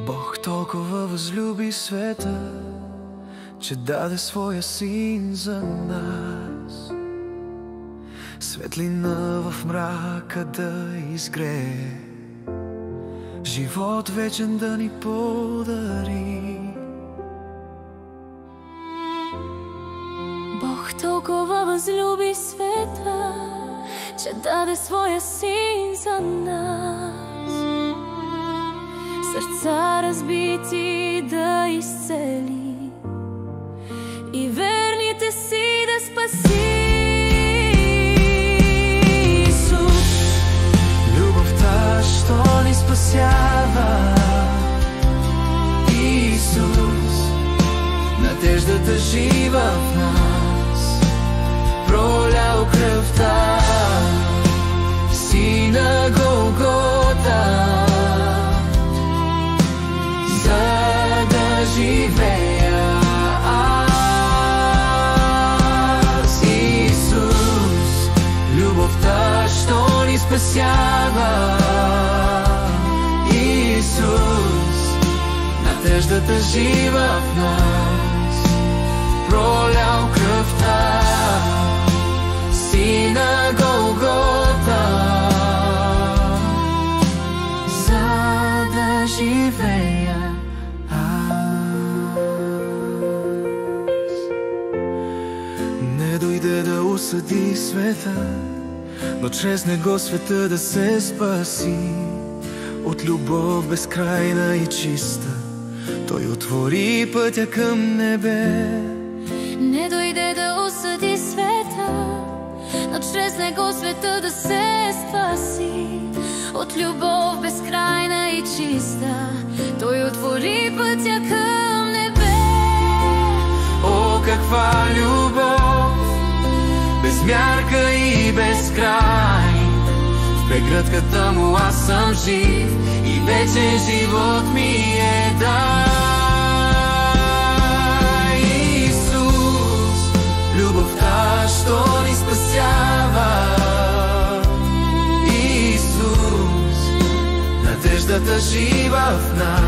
Бог толкова възлюби света, че даде своя син за нас. Светлина в мрака да изгрее, живот вечен да ни подари. Бог толкова възлюби света, че даде своя син за нас. Сърца разбити да изцели и верните си да спаси. Исус, любовта, що ни спасява. Исус, надеждата жива в нас, пролял кръвта си на Голгота, за да живея аз. Исус, любовта, що ни спасява. Исус, надеждата жива в нас, пролял кръвта си на Голгота, за да живея аз. Не дойде да осъди света, но чрез него света да се спаси. От любов безкрайна и чиста той отвори пътя към небе. не дойде да осъди света, но чрез него света да се спаси. От любов безкрайна и чиста той отвори пътя към небе. О, каква любов, без мярка и без край! В прегръдката му аз съм жив и вечен живот ми е дай. Исус, любовта, що ни спасява. Исус, надеждата жива в нас,